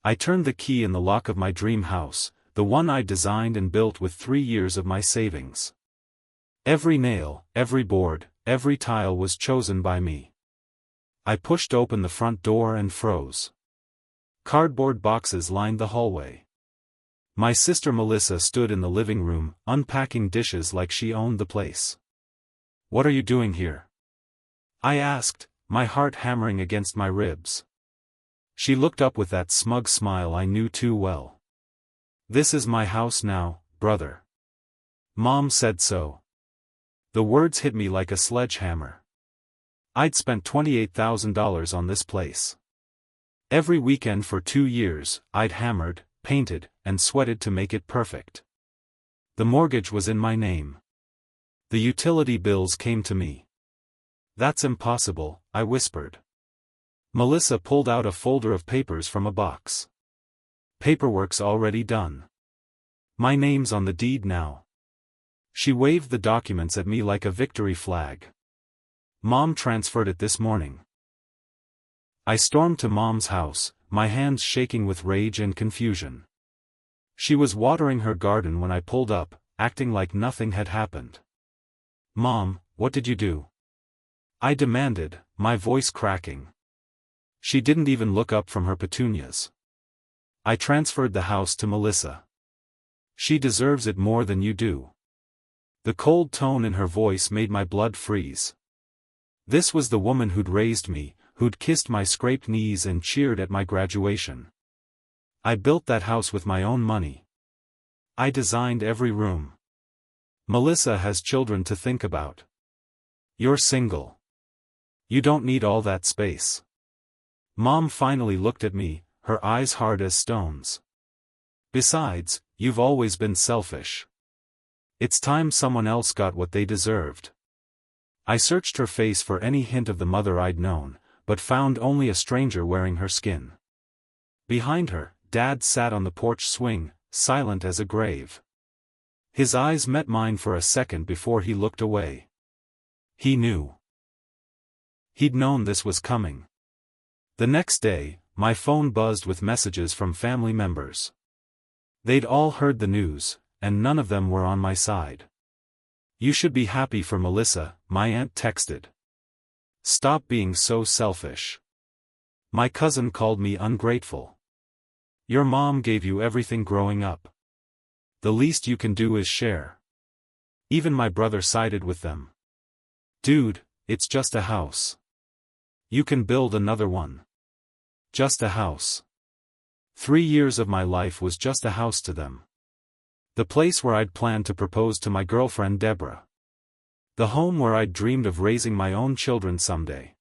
I turned the key in the lock of my dream house, the one I designed and built with 3 years of my savings. Every nail, every board, every tile was chosen by me. I pushed open the front door and froze. Cardboard boxes lined the hallway. My sister Melissa stood in the living room, unpacking dishes like she owned the place. "What are you doing here?" I asked, my heart hammering against my ribs. She looked up with that smug smile I knew too well. "This is my house now, brother. Mom said so." The words hit me like a sledgehammer. I'd spent $28,000 on this place. Every weekend for 2 years, I'd hammered, painted, and sweated to make it perfect. The mortgage was in my name. The utility bills came to me. "That's impossible," I whispered. Melissa pulled out a folder of papers from a box. "Paperwork's already done. My name's on the deed now." She waved the documents at me like a victory flag. "Mom transferred it this morning." I stormed to Mom's house, my hands shaking with rage and confusion. She was watering her garden when I pulled up, acting like nothing had happened. "Mom, what did you do?" I demanded, my voice cracking. She didn't even look up from her petunias. "I transferred the house to Melissa. She deserves it more than you do." The cold tone in her voice made my blood freeze. This was the woman who'd raised me, who'd kissed my scraped knees and cheered at my graduation. I built that house with my own money. I designed every room. Melissa has children to think about. You're single. You don't need all that space. Mom finally looked at me, her eyes hard as stones. Besides, you've always been selfish. It's time someone else got what they deserved. I searched her face for any hint of the mother I'd known, but found only a stranger wearing her skin. Behind her, Dad sat on the porch swing, silent as a grave. His eyes met mine for a second before he looked away. He knew. He'd known this was coming. The next day, my phone buzzed with messages from family members. They'd all heard the news, and none of them were on my side. "You should be happy for Melissa," my aunt texted. "Stop being so selfish." My cousin called me ungrateful. "Your mom gave you everything growing up. The least you can do is share." Even my brother sided with them. "Dude, it's just a house. You can build another one. Just a house." 3 years of my life was just a house to them. The place where I'd planned to propose to my girlfriend Deborah. The home where I'd dreamed of raising my own children someday.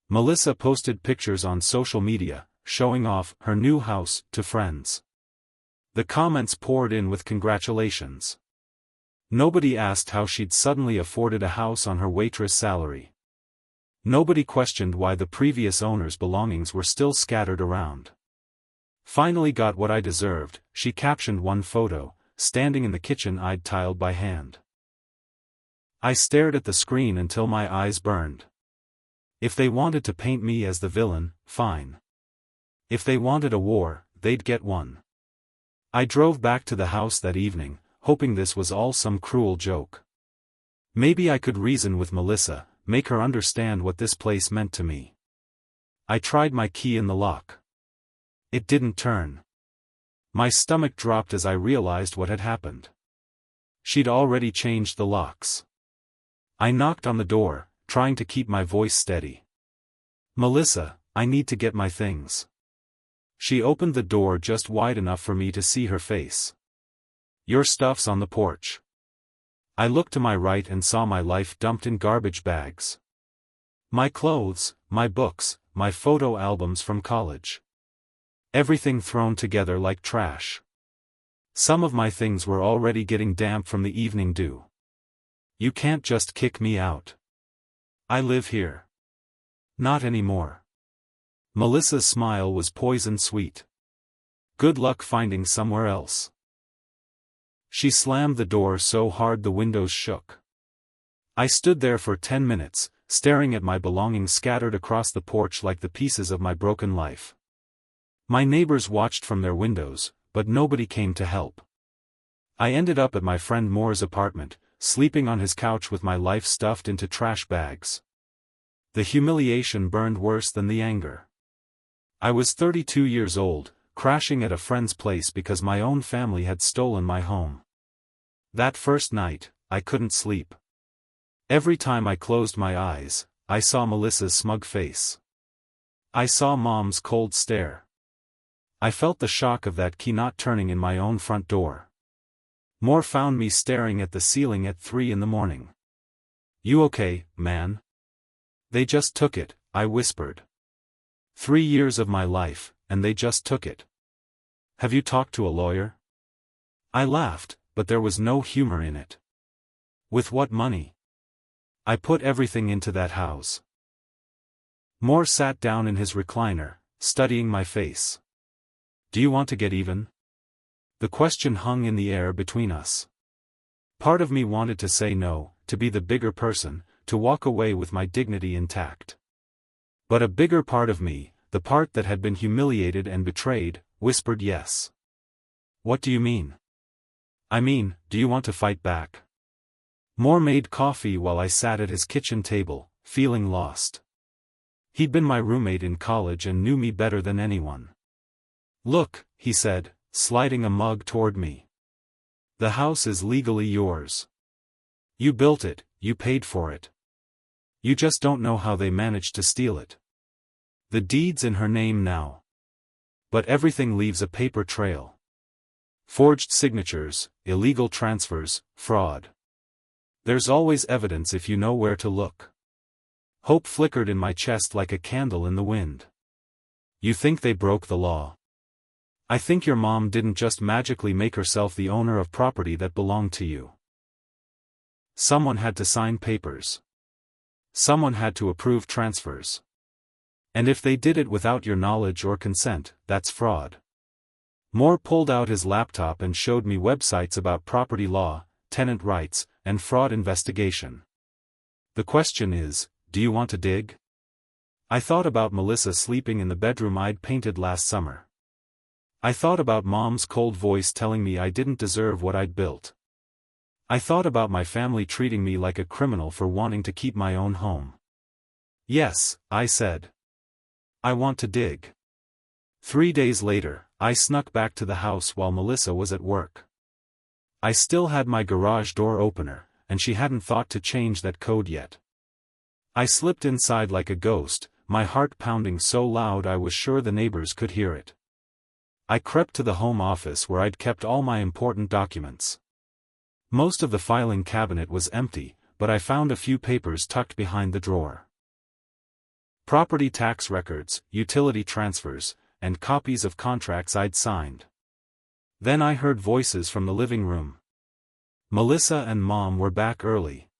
Melissa posted pictures on social media, showing off her new house to friends. The comments poured in with congratulations. Nobody asked how she'd suddenly afforded a house on her waitress salary. Nobody questioned why the previous owner's belongings were still scattered around. "Finally got what I deserved," she captioned one photo, standing in the kitchen I'd tiled by hand. I stared at the screen until my eyes burned. If they wanted to paint me as the villain, fine. If they wanted a war, they'd get one. I drove back to the house that evening, hoping this was all some cruel joke. Maybe I could reason with Melissa, make her understand what this place meant to me. I tried my key in the lock. It didn't turn. My stomach dropped as I realized what had happened. She'd already changed the locks. I knocked on the door, trying to keep my voice steady. "Melissa, I need to get my things." She opened the door just wide enough for me to see her face. "Your stuff's on the porch." I looked to my right and saw my life dumped in garbage bags. My clothes, my books, my photo albums from college. Everything thrown together like trash. Some of my things were already getting damp from the evening dew. "You can't just kick me out. I live here." "Not anymore." Melissa's smile was poison sweet. "Good luck finding somewhere else." She slammed the door so hard the windows shook. I stood there for 10 minutes, staring at my belongings scattered across the porch like the pieces of my broken life. My neighbors watched from their windows, but nobody came to help. I ended up at my friend Moore's apartment, sleeping on his couch with my life stuffed into trash bags. The humiliation burned worse than the anger. I was 32 years old, crashing at a friend's place because my own family had stolen my home. That first night, I couldn't sleep. Every time I closed my eyes, I saw Melissa's smug face. I saw Mom's cold stare. I felt the shock of that key not turning in my own front door. Moore found me staring at the ceiling at 3 in the morning. "You okay, man?" "They just took it," I whispered. 3 years of my life, and they just took it. "Have you talked to a lawyer?" I laughed, but there was no humor in it. "With what money?" "I put everything into that house." Moore sat down in his recliner, studying my face. "Do you want to get even?" The question hung in the air between us. Part of me wanted to say no, to be the bigger person, to walk away with my dignity intact. But a bigger part of me, the part that had been humiliated and betrayed, whispered yes. "What do you mean?" "I mean, do you want to fight back?" Moore made coffee while I sat at his kitchen table, feeling lost. He'd been my roommate in college and knew me better than anyone. "Look," he said, sliding a mug toward me. "The house is legally yours. You built it, you paid for it. You just don't know how they managed to steal it. The deed's in her name now. But everything leaves a paper trail. Forged signatures, illegal transfers, fraud. There's always evidence if you know where to look." Hope flickered in my chest like a candle in the wind. "You think they broke the law?" "I think your mom didn't just magically make herself the owner of property that belonged to you. Someone had to sign papers. Someone had to approve transfers. And if they did it without your knowledge or consent, that's fraud." Moore pulled out his laptop and showed me websites about property law, tenant rights, and fraud investigation. "The question is, do you want to dig?" I thought about Melissa sleeping in the bedroom I'd painted last summer. I thought about Mom's cold voice telling me I didn't deserve what I'd built. I thought about my family treating me like a criminal for wanting to keep my own home. "Yes," I said. "I want to dig." 3 days later, I snuck back to the house while Melissa was at work. I still had my garage door opener, and she hadn't thought to change that code yet. I slipped inside like a ghost, my heart pounding so loud I was sure the neighbors could hear it. I crept to the home office where I'd kept all my important documents. Most of the filing cabinet was empty, but I found a few papers tucked behind the drawer. Property tax records, utility transfers, and copies of contracts I'd signed. Then I heard voices from the living room. Melissa and Mom were back early.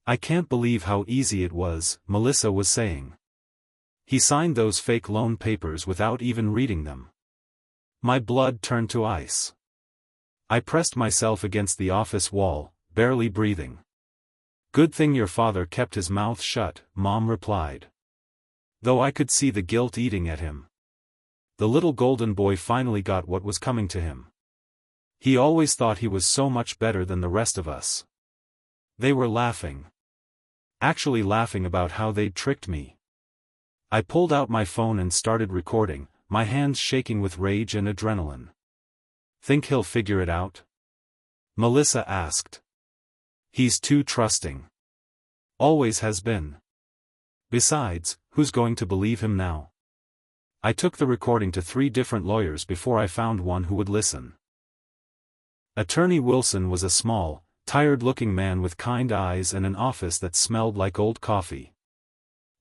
"I can't believe how easy it was," Melissa was saying. "He signed those fake loan papers without even reading them." My blood turned to ice. I pressed myself against the office wall, barely breathing. "Good thing your father kept his mouth shut," Mom replied. Though I could see the guilt eating at him. The little golden boy finally got what was coming to him. He always thought he was so much better than the rest of us. They were laughing. Actually laughing about how they'd tricked me. I pulled out my phone and started recording, my hands shaking with rage and adrenaline. "Think he'll figure it out?" Melissa asked. "He's too trusting. Always has been. Besides, who's going to believe him now?" I took the recording to 3 different lawyers before I found one who would listen. Attorney Wilson was a small, tired-looking man with kind eyes and an office that smelled like old coffee.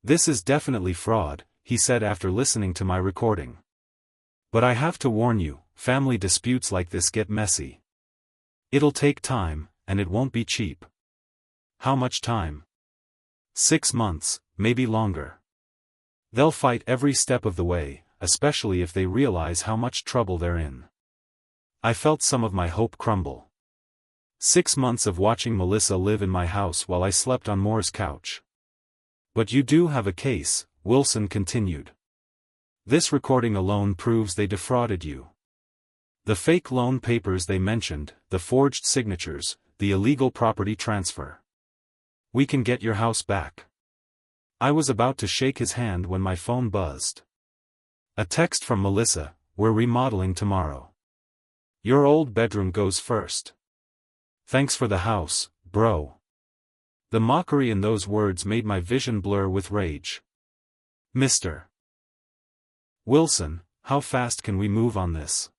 "This is definitely fraud," he said after listening to my recording. "But I have to warn you, family disputes like this get messy. It'll take time, and it won't be cheap." "How much time?" 6 months, maybe longer. They'll fight every step of the way, especially if they realize how much trouble they're in. I felt some of my hope crumble. 6 months of watching Melissa live in my house while I slept on Moore's couch. "But you do have a case," Wilson continued. This recording alone proves they defrauded you. The fake loan papers they mentioned, the forged signatures, the illegal property transfer. We can get your house back. I was about to shake his hand when my phone buzzed. A text from Melissa, we're remodeling tomorrow. Your old bedroom goes first. Thanks for the house, bro. The mockery in those words made my vision blur with rage. Mr. Wilson, how fast can we move on this?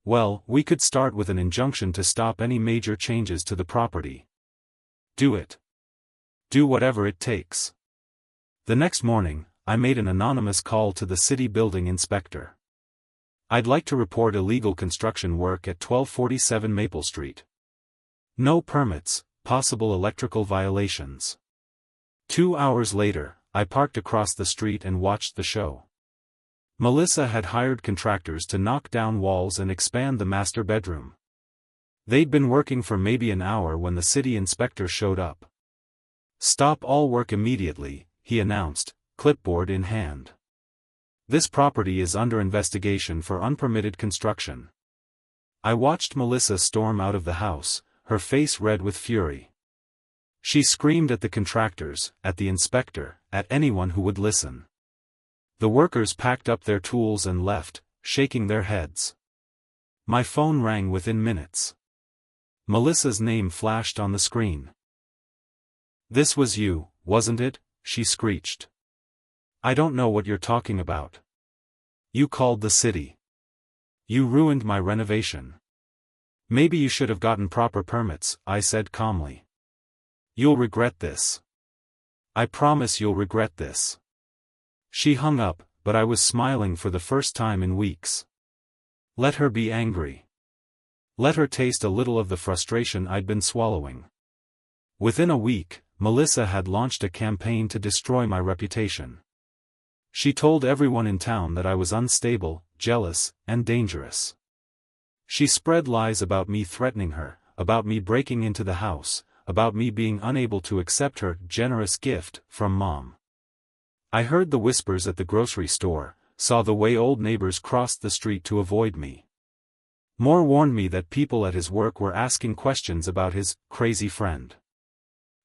Well, we could start with an injunction to stop any major changes to the property. Do it. Do whatever it takes. The next morning, I made an anonymous call to the city building inspector. I'd like to report illegal construction work at 1247 Maple Street. No permits, possible electrical violations. 2 hours later, I parked across the street and watched the show. Melissa had hired contractors to knock down walls and expand the master bedroom. They'd been working for maybe an hour when the city inspector showed up. Stop all work immediately, he announced, clipboard in hand. This property is under investigation for unpermitted construction. I watched Melissa storm out of the house, her face red with fury. She screamed at the contractors, at the inspector, at anyone who would listen. The workers packed up their tools and left, shaking their heads. My phone rang within minutes. Melissa's name flashed on the screen. This was you, wasn't it? She screeched. I don't know what you're talking about. You called the city. You ruined my renovation. Maybe you should have gotten proper permits, I said calmly. You'll regret this. I promise you'll regret this. She hung up, but I was smiling for the first time in weeks. Let her be angry. Let her taste a little of the frustration I'd been swallowing. Within a week, Melissa had launched a campaign to destroy my reputation. She told everyone in town that I was unstable, jealous, and dangerous. She spread lies about me threatening her, about me breaking into the house, about me being unable to accept her generous gift from Mom. I heard the whispers at the grocery store, saw the way old neighbors crossed the street to avoid me. Moore warned me that people at his work were asking questions about his crazy friend.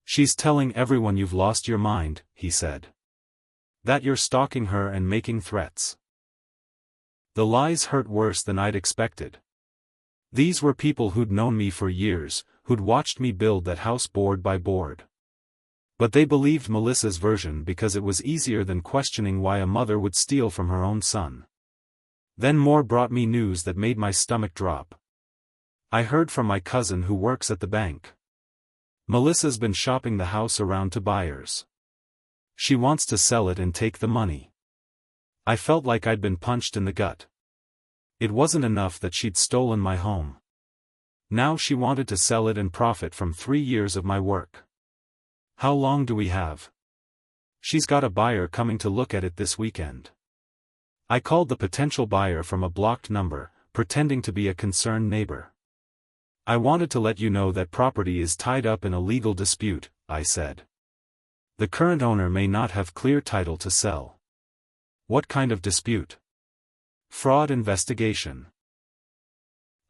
She's telling everyone you've lost your mind, he said. That you're stalking her and making threats. The lies hurt worse than I'd expected. These were people who'd known me for years, who'd watched me build that house board by board. But they believed Melissa's version because it was easier than questioning why a mother would steal from her own son. Then Moore brought me news that made my stomach drop. I heard from my cousin who works at the bank. Melissa's been shopping the house around to buyers. She wants to sell it and take the money. I felt like I'd been punched in the gut. It wasn't enough that she'd stolen my home. Now she wanted to sell it and profit from 3 years of my work. How long do we have? She's got a buyer coming to look at it this weekend. I called the potential buyer from a blocked number, pretending to be a concerned neighbor. I wanted to let you know that property is tied up in a legal dispute, I said. The current owner may not have clear title to sell. What kind of dispute? Fraud investigation.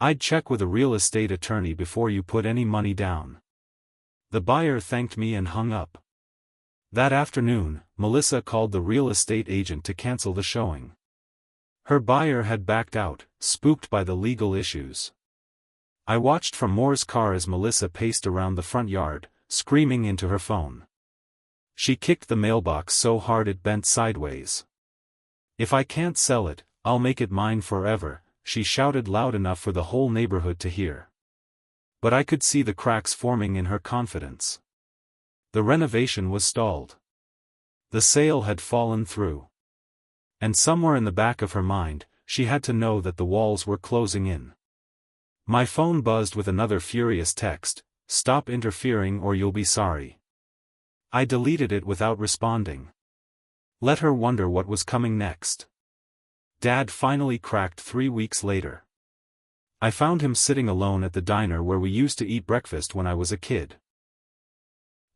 I'd check with a real estate attorney before you put any money down. The buyer thanked me and hung up. That afternoon, Melissa called the real estate agent to cancel the showing. Her buyer had backed out, spooked by the legal issues. I watched from Moore's car as Melissa paced around the front yard, screaming into her phone. She kicked the mailbox so hard it bent sideways. If I can't sell it, I'll make it mine forever, she shouted loud enough for the whole neighborhood to hear. But I could see the cracks forming in her confidence. The renovation was stalled. The sale had fallen through. And somewhere in the back of her mind, she had to know that the walls were closing in. My phone buzzed with another furious text, "Stop interfering or you'll be sorry." I deleted it without responding. Let her wonder what was coming next. Dad finally cracked 3 weeks later. I found him sitting alone at the diner where we used to eat breakfast when I was a kid.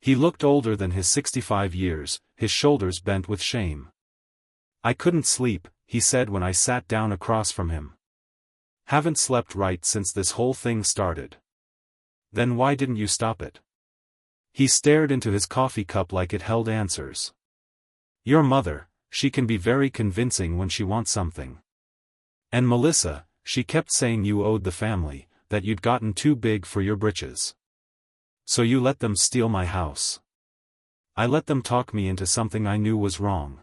He looked older than his 65 years, his shoulders bent with shame. I couldn't sleep, he said when I sat down across from him. Haven't slept right since this whole thing started. Then why didn't you stop it? He stared into his coffee cup like it held answers. Your mother, she can be very convincing when she wants something. And Melissa, she kept saying you owed the family, that you'd gotten too big for your britches. So you let them steal my house. I let them talk me into something I knew was wrong.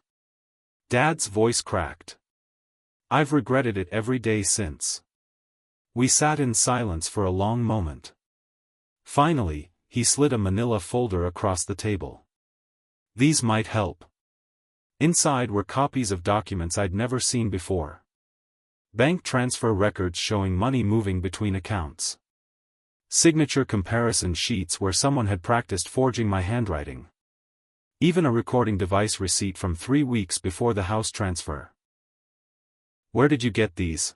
Dad's voice cracked. I've regretted it every day since. We sat in silence for a long moment. Finally, he slid a manila folder across the table. These might help. Inside were copies of documents I'd never seen before. Bank transfer records showing money moving between accounts. Signature comparison sheets where someone had practiced forging my handwriting. Even a recording device receipt from 3 weeks before the house transfer. Where did you get these?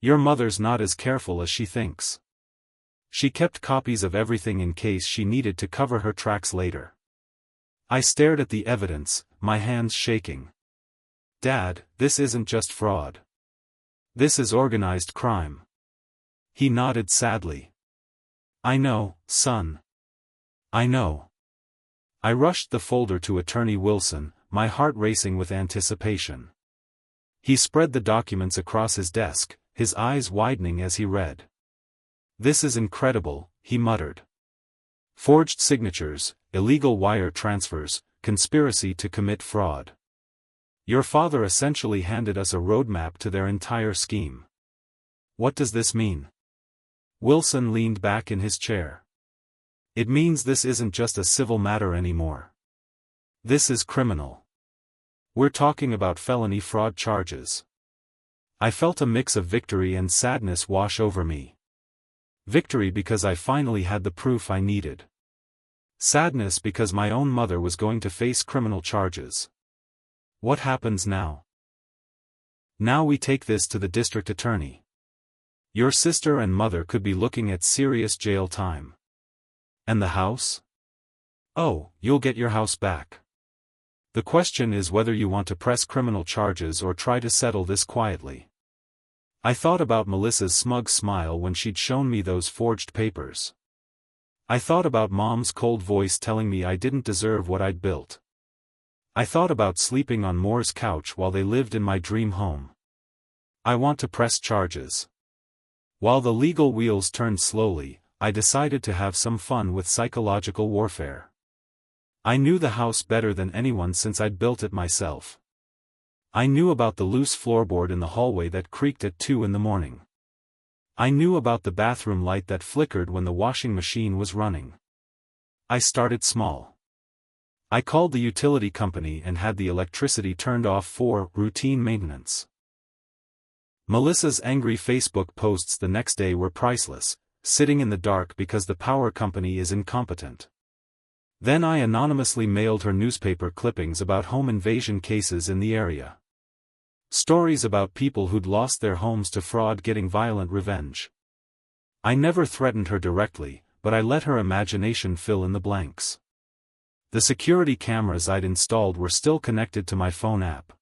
Your mother's not as careful as she thinks. She kept copies of everything in case she needed to cover her tracks later. I stared at the evidence, my hands shaking. Dad, this isn't just fraud. This is organized crime. He nodded sadly. I know, son. I know. I rushed the folder to Attorney Wilson, my heart racing with anticipation. He spread the documents across his desk, his eyes widening as he read. This is incredible, he muttered. Forged signatures, illegal wire transfers, conspiracy to commit fraud. Your father essentially handed us a roadmap to their entire scheme. What does this mean? Wilson leaned back in his chair. It means this isn't just a civil matter anymore. This is criminal. We're talking about felony fraud charges. I felt a mix of victory and sadness wash over me. Victory because I finally had the proof I needed. Sadness because my own mother was going to face criminal charges. What happens now? Now we take this to the district attorney. Your sister and mother could be looking at serious jail time. And the house? Oh, you'll get your house back. The question is whether you want to press criminal charges or try to settle this quietly. I thought about Melissa's smug smile when she'd shown me those forged papers. I thought about Mom's cold voice telling me I didn't deserve what I'd built. I thought about sleeping on Moore's couch while they lived in my dream home. I want to press charges. While the legal wheels turned slowly, I decided to have some fun with psychological warfare. I knew the house better than anyone since I'd built it myself. I knew about the loose floorboard in the hallway that creaked at 2 in the morning. I knew about the bathroom light that flickered when the washing machine was running. I started small. I called the utility company and had the electricity turned off for routine maintenance. Melissa's angry Facebook posts the next day were priceless, sitting in the dark because the power company is incompetent. Then I anonymously mailed her newspaper clippings about home invasion cases in the area. Stories about people who'd lost their homes to fraud getting violent revenge. I never threatened her directly, but I let her imagination fill in the blanks. The security cameras I'd installed were still connected to my phone app.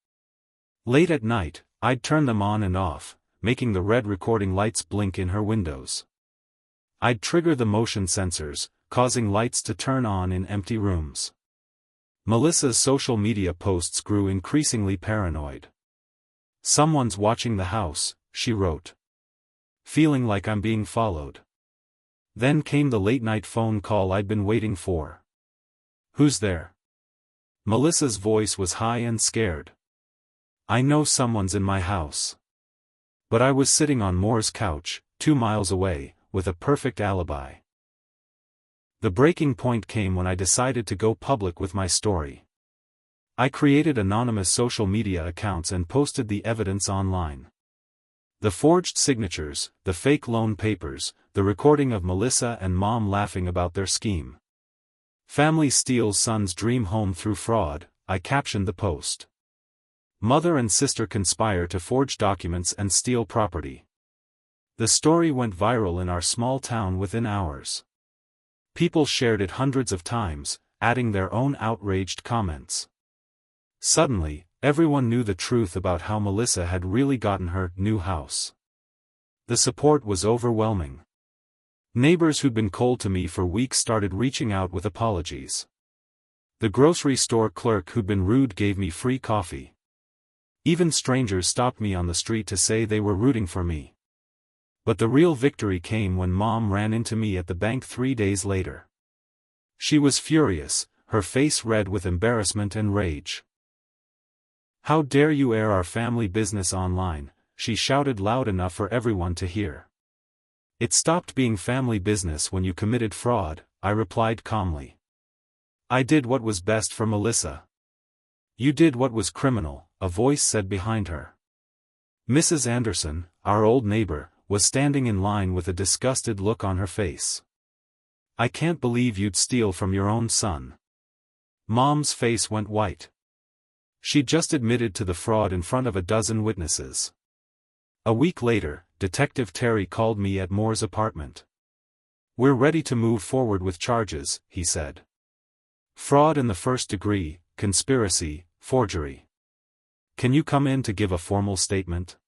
Late at night, I'd turn them on and off, making the red recording lights blink in her windows. I'd trigger the motion sensors, causing lights to turn on in empty rooms. Melissa's social media posts grew increasingly paranoid. Someone's watching the house, she wrote. Feeling like I'm being followed. Then came the late-night phone call I'd been waiting for. Who's there? Melissa's voice was high and scared. I know someone's in my house. But I was sitting on Moore's couch, 2 miles away, with a perfect alibi. The breaking point came when I decided to go public with my story. I created anonymous social media accounts and posted the evidence online. The forged signatures, the fake loan papers, the recording of Melissa and Mom laughing about their scheme. Family steals son's dream home through fraud, I captioned the post. Mother and sister conspire to forge documents and steal property. The story went viral in our small town within hours. People shared it hundreds of times, adding their own outraged comments. Suddenly, Everyone knew the truth about how Melissa had really gotten her new house. The support was overwhelming. Neighbors who'd been cold to me for weeks started reaching out with apologies. The grocery store clerk who'd been rude gave me free coffee. Even strangers stopped me on the street to say they were rooting for me. But the real victory came when Mom ran into me at the bank 3 days later. She was furious, her face red with embarrassment and rage. "How dare you air our family business online," she shouted loud enough for everyone to hear. "It stopped being family business when you committed fraud," I replied calmly. "I did what was best for Melissa." "You did what was criminal," a voice said behind her. Mrs. Anderson, our old neighbor, was standing in line with a disgusted look on her face. "I can't believe you'd steal from your own son." Mom's face went white. She just admitted to the fraud in front of a dozen witnesses. A week later, Detective Terry called me at Moore's apartment. "We're ready to move forward with charges," he said. "Fraud in the first degree, conspiracy, forgery. Can you come in to give a formal statement?"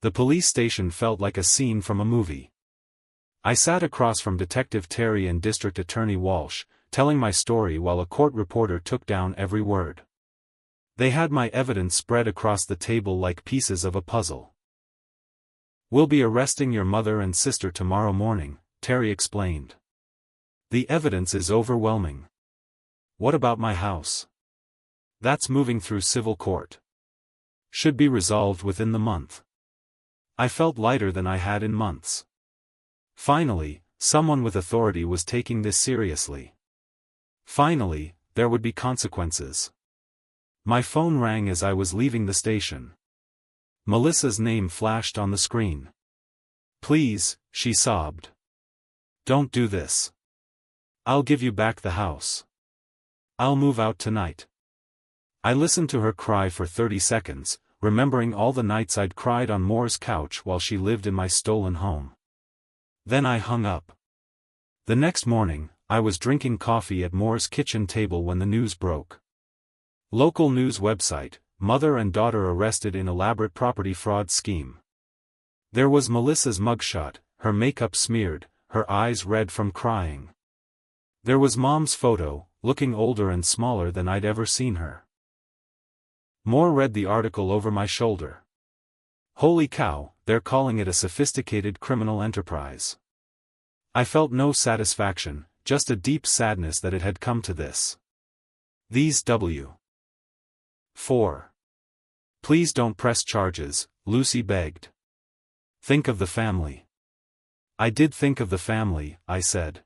The police station felt like a scene from a movie. I sat across from Detective Terry and District Attorney Walsh, telling my story while a court reporter took down every word. They had my evidence spread across the table like pieces of a puzzle. "We'll be arresting your mother and sister tomorrow morning," Terry explained. "The evidence is overwhelming." "What about my house?" "That's moving through civil court. Should be resolved within the month." I felt lighter than I had in months. Finally, someone with authority was taking this seriously. Finally, there would be consequences. My phone rang as I was leaving the station. Melissa's name flashed on the screen. "Please," she sobbed. "Don't do this. I'll give you back the house. I'll move out tonight." I listened to her cry for 30 seconds, remembering all the nights I'd cried on Moore's couch while she lived in my stolen home. Then I hung up. The next morning, I was drinking coffee at Moore's kitchen table when the news broke. Local news website, "Mother and daughter arrested in elaborate property fraud scheme." There was Melissa's mugshot, her makeup smeared, her eyes red from crying. There was Mom's photo, looking older and smaller than I'd ever seen her. Moore read the article over my shoulder. "Holy cow, they're calling it a sophisticated criminal enterprise." I felt no satisfaction, just a deep sadness that it had come to this. These W. 4. "Please don't press charges," Lucy begged. "Think of the family." "I did think of the family," I said.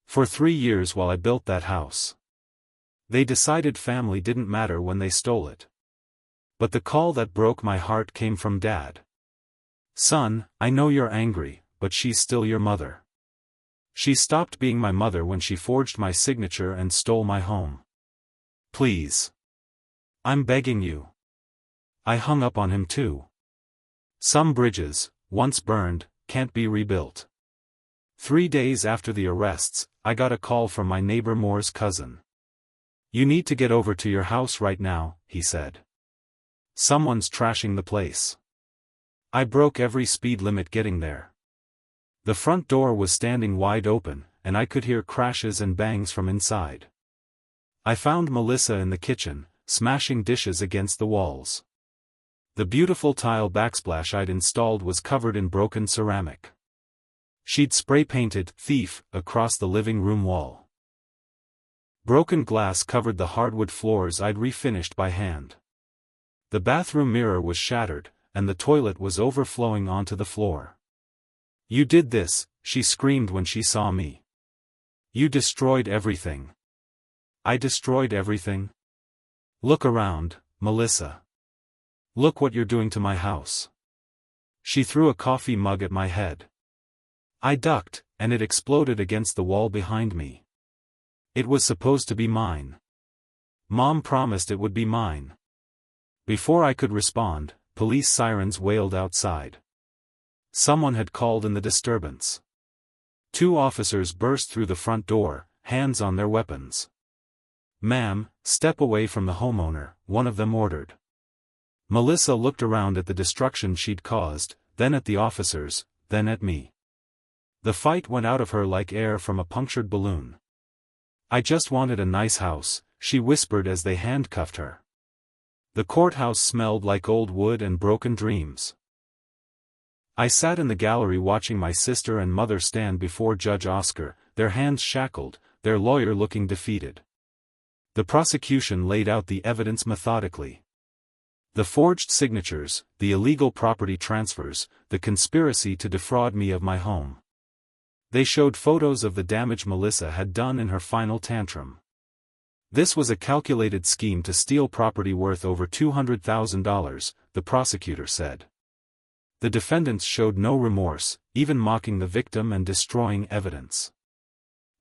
"For 3 years while I built that house. They decided family didn't matter when they stole it. But the call that broke my heart came from Dad. 'Son, I know you're angry, but she's still your mother. She stopped being my mother when she forged my signature and stole my home. Please. I'm begging you.' I hung up on him too. Some bridges, once burned, can't be rebuilt. 3 days after the arrests, I got a call from my neighbor Moore's cousin. 'You need to get over to your house right now,' he said. 'Someone's trashing the place.' I broke every speed limit getting there. The front door was standing wide open, and I could hear crashes and bangs from inside. I found Melissa in the kitchen, smashing dishes against the walls. The beautiful tile backsplash I'd installed was covered in broken ceramic. She'd spray-painted "Thief" across the living room wall. Broken glass covered the hardwood floors I'd refinished by hand. The bathroom mirror was shattered, and the toilet was overflowing onto the floor. 'You did this,' she screamed when she saw me. 'You destroyed everything.' 'I destroyed everything?' 'Look around, Melissa. Look what you're doing to my house.' She threw a coffee mug at my head. I ducked, and it exploded against the wall behind me. It was supposed to be mine. Mom promised it would be mine. Before I could respond, police sirens wailed outside. Someone had called in the disturbance. 2 officers burst through the front door, hands on their weapons. "Ma'am, step away from the homeowner," one of them ordered. Melissa looked around at the destruction she'd caused, then at the officers, then at me. The fight went out of her like air from a punctured balloon. "I just wanted a nice house," she whispered as they handcuffed her. The courthouse smelled like old wood and broken dreams. I sat in the gallery watching my sister and mother stand before Judge Oscar, their hands shackled, their lawyer looking defeated. The prosecution laid out the evidence methodically. The forged signatures, the illegal property transfers, the conspiracy to defraud me of my home. They showed photos of the damage Melissa had done in her final tantrum. This was a calculated scheme to steal property worth over $200,000, the prosecutor said. The defendants showed no remorse, even mocking the victim and destroying evidence.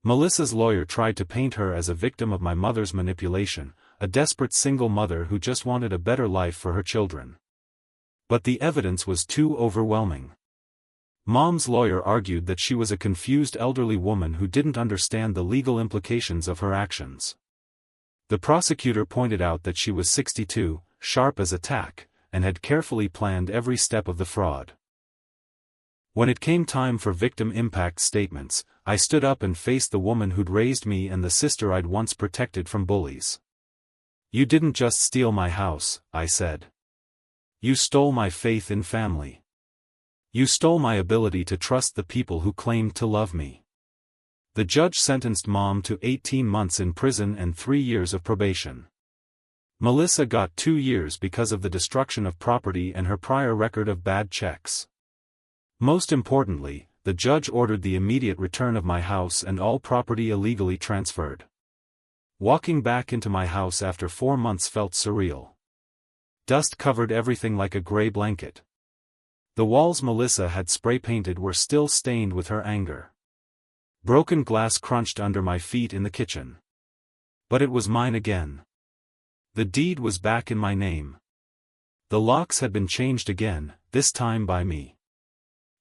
Melissa's lawyer tried to paint her as a victim of my mother's manipulation, a desperate single mother who just wanted a better life for her children. But the evidence was too overwhelming. Mom's lawyer argued that she was a confused elderly woman who didn't understand the legal implications of her actions. The prosecutor pointed out that she was 62, sharp as a tack, and had carefully planned every step of the fraud. When it came time for victim impact statements, I stood up and faced the woman who'd raised me and the sister I'd once protected from bullies. "You didn't just steal my house," I said. "You stole my faith in family. You stole my ability to trust the people who claimed to love me." The judge sentenced Mom to 18 months in prison and 3 years of probation. Melissa got 2 years because of the destruction of property and her prior record of bad checks. Most importantly, the judge ordered the immediate return of my house and all property illegally transferred. Walking back into my house after 4 months felt surreal. Dust covered everything like a gray blanket. The walls Melissa had spray-painted were still stained with her anger. Broken glass crunched under my feet in the kitchen. But it was mine again. The deed was back in my name. The locks had been changed again, this time by me.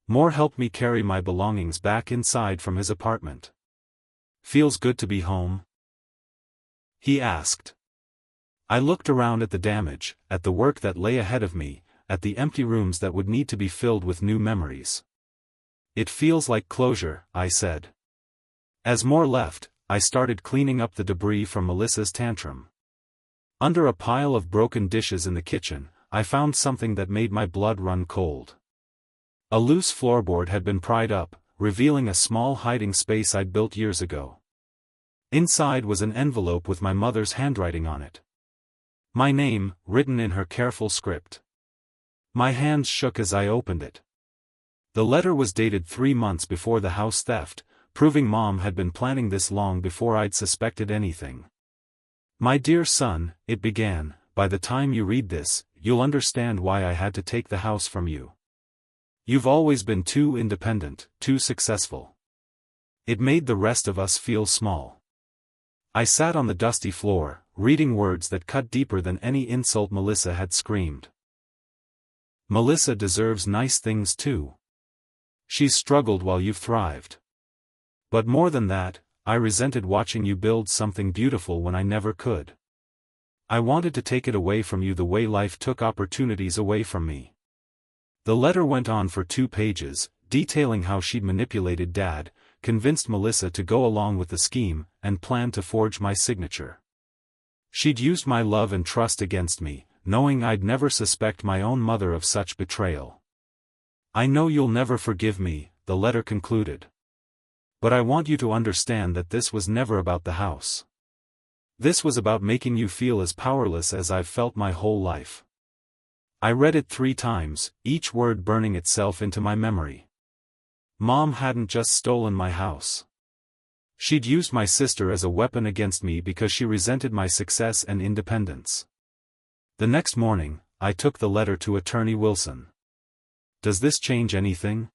Moore helped me carry my belongings back inside from his apartment. "Feels good to be home?" he asked. I looked around at the damage, at the work that lay ahead of me, at the empty rooms that would need to be filled with new memories. "It feels like closure," I said. As Moore left, I started cleaning up the debris from Melissa's tantrum. Under a pile of broken dishes in the kitchen, I found something that made my blood run cold. A loose floorboard had been pried up, revealing a small hiding space I'd built years ago. Inside was an envelope with my mother's handwriting on it. My name, written in her careful script. My hands shook as I opened it. The letter was dated 3 months before the house theft, proving Mom had been planning this long before I'd suspected anything. "My dear son," it began, "by the time you read this, you'll understand why I had to take the house from you. You've always been too independent, too successful. It made the rest of us feel small." I sat on the dusty floor, reading words that cut deeper than any insult Melissa had screamed. Melissa deserves nice things too. She's struggled while you've thrived. But more than that, I resented watching you build something beautiful when I never could. I wanted to take it away from you the way life took opportunities away from me. The letter went on for 2 pages, detailing how she'd manipulated Dad, convinced Melissa to go along with the scheme, and planned to forge my signature. She'd used my love and trust against me, knowing I'd never suspect my own mother of such betrayal. "I know you'll never forgive me," the letter concluded. "But I want you to understand that this was never about the house. This was about making you feel as powerless as I've felt my whole life." I read it 3 times, each word burning itself into my memory. Mom hadn't just stolen my house. She'd used my sister as a weapon against me because she resented my success and independence. The next morning, I took the letter to Attorney Wilson. "Does this change anything?"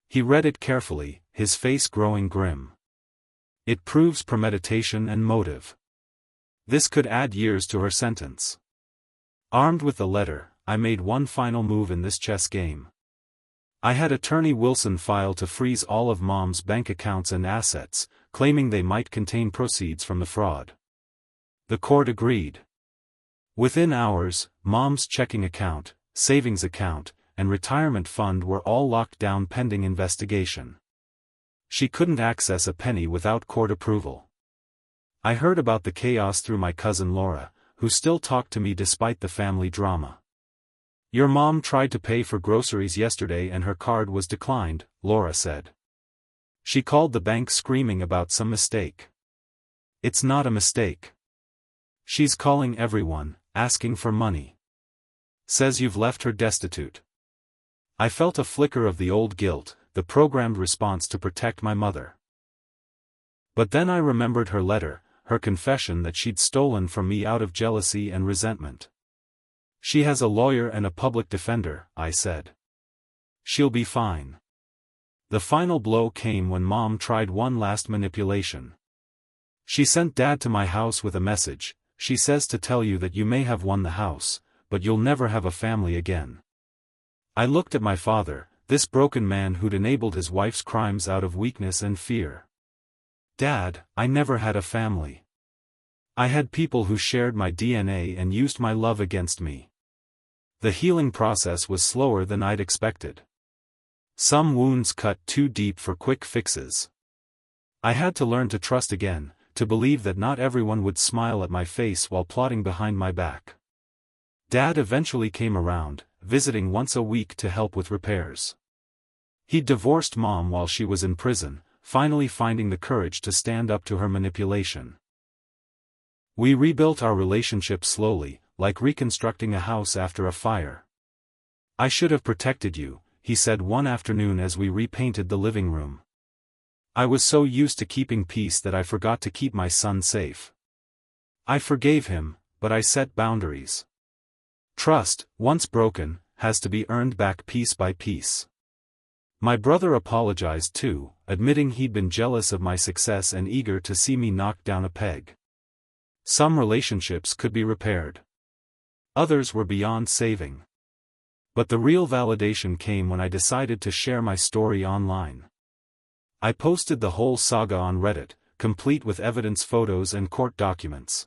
He read it carefully, his face growing grim. "It proves premeditation and motive. This could add years to her sentence." Armed with the letter, I made one final move in this chess game. I had Attorney Wilson file to freeze all of Mom's bank accounts and assets, claiming they might contain proceeds from the fraud. The court agreed. Within hours, Mom's checking account, savings account, and retirement fund were all locked down pending investigation. She couldn't access a penny without court approval. I heard about the chaos through my cousin Laura, who still talked to me despite the family drama. "Your mom tried to pay for groceries yesterday and her card was declined," Laura said. "She called the bank screaming about some mistake." "It's not a mistake. She's calling everyone, asking for money. Says you've left her destitute." I felt a flicker of the old guilt, the programmed response to protect my mother. But then I remembered her letter, her confession that she'd stolen from me out of jealousy and resentment. "She has a lawyer and a public defender," I said. "She'll be fine." The final blow came when Mom tried one last manipulation. She sent Dad to my house with a message. "She says to tell you that you may have won the house, but you'll never have a family again." I looked at my father, this broken man who'd enabled his wife's crimes out of weakness and fear. "Dad, I never had a family. I had people who shared my DNA and used my love against me." The healing process was slower than I'd expected. Some wounds cut too deep for quick fixes. I had to learn to trust again, to believe that not everyone would smile at my face while plotting behind my back. Dad eventually came around, visiting once a week to help with repairs. He'd divorced Mom while she was in prison, finally finding the courage to stand up to her manipulation. We rebuilt our relationship slowly, like reconstructing a house after a fire. "I should have protected you," he said one afternoon as we repainted the living room. "I was so used to keeping peace that I forgot to keep my son safe." I forgave him, but I set boundaries. Trust, once broken, has to be earned back piece by piece. My brother apologized too, admitting he'd been jealous of my success and eager to see me knock down a peg. Some relationships could be repaired. Others were beyond saving. But the real validation came when I decided to share my story online. I posted the whole saga on Reddit, complete with evidence photos and court documents.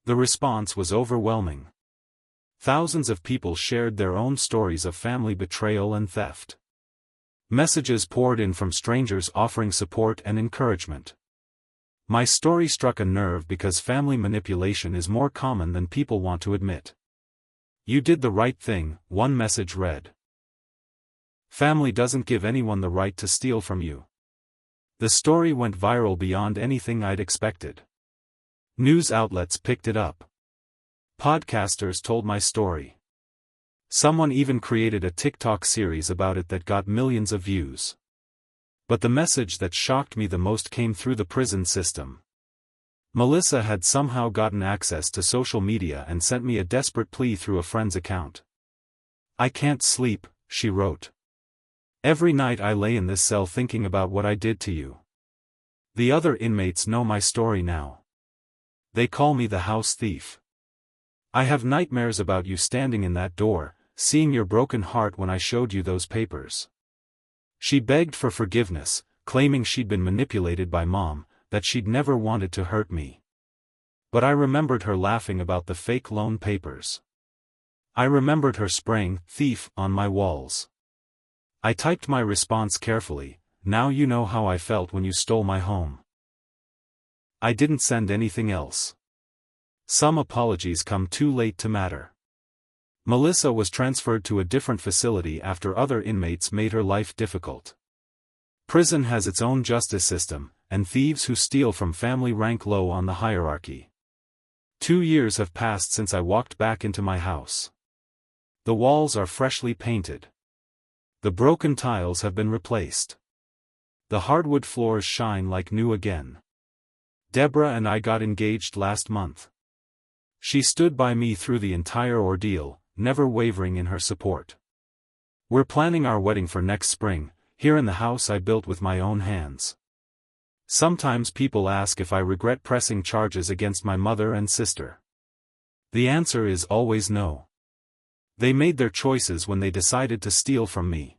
The response was overwhelming. Thousands of people shared their own stories of family betrayal and theft. Messages poured in from strangers offering support and encouragement. My story struck a nerve because family manipulation is more common than people want to admit. "You did the right thing," one message read. "Family doesn't give anyone the right to steal from you." The story went viral beyond anything I'd expected. News outlets picked it up. Podcasters told my story. Someone even created a TikTok series about it that got millions of views. But the message that shocked me the most came through the prison system. Melissa had somehow gotten access to social media and sent me a desperate plea through a friend's account. "I can't sleep," she wrote. "Every night I lay in this cell thinking about what I did to you. The other inmates know my story now. They call me the house thief. I have nightmares about you standing in that door, seeing your broken heart when I showed you those papers." She begged for forgiveness, claiming she'd been manipulated by Mom, that she'd never wanted to hurt me. But I remembered her laughing about the fake loan papers. I remembered her spraying "thief" on my walls. I typed my response carefully. "Now you know how I felt when you stole my home." I didn't send anything else. Some apologies come too late to matter. Melissa was transferred to a different facility after other inmates made her life difficult. Prison has its own justice system, and thieves who steal from family rank low on the hierarchy. 2 years have passed since I walked back into my house. The walls are freshly painted. The broken tiles have been replaced. The hardwood floors shine like new again. Deborah and I got engaged last month. She stood by me through the entire ordeal, never wavering in her support. We're planning our wedding for next spring, here in the house I built with my own hands. Sometimes people ask if I regret pressing charges against my mother and sister. The answer is always no. They made their choices when they decided to steal from me.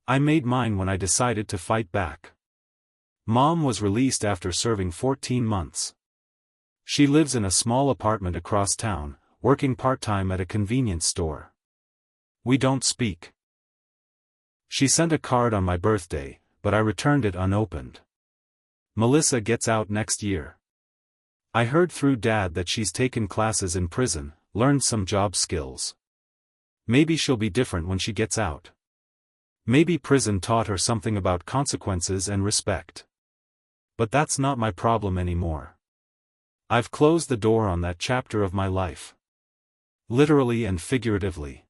I made mine when I decided to fight back. Mom was released after serving 14 months. She lives in a small apartment across town, working part-time at a convenience store. We don't speak. She sent a card on my birthday, but I returned it unopened. Melissa gets out next year. I heard through Dad that she's taken classes in prison, learned some job skills. Maybe she'll be different when she gets out. Maybe prison taught her something about consequences and respect. But that's not my problem anymore. I've closed the door on that chapter of my life. Literally and figuratively.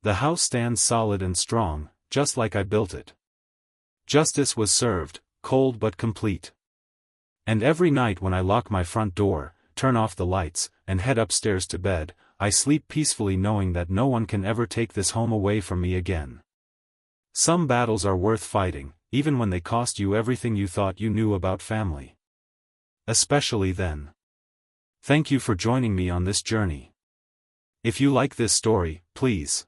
The house stands solid and strong, just like I built it. Justice was served, cold but complete. And every night when I lock my front door, turn off the lights, and head upstairs to bed, I sleep peacefully knowing that no one can ever take this home away from me again. Some battles are worth fighting, even when they cost you everything you thought you knew about family. Especially then. Thank you for joining me on this journey. If you like this story, please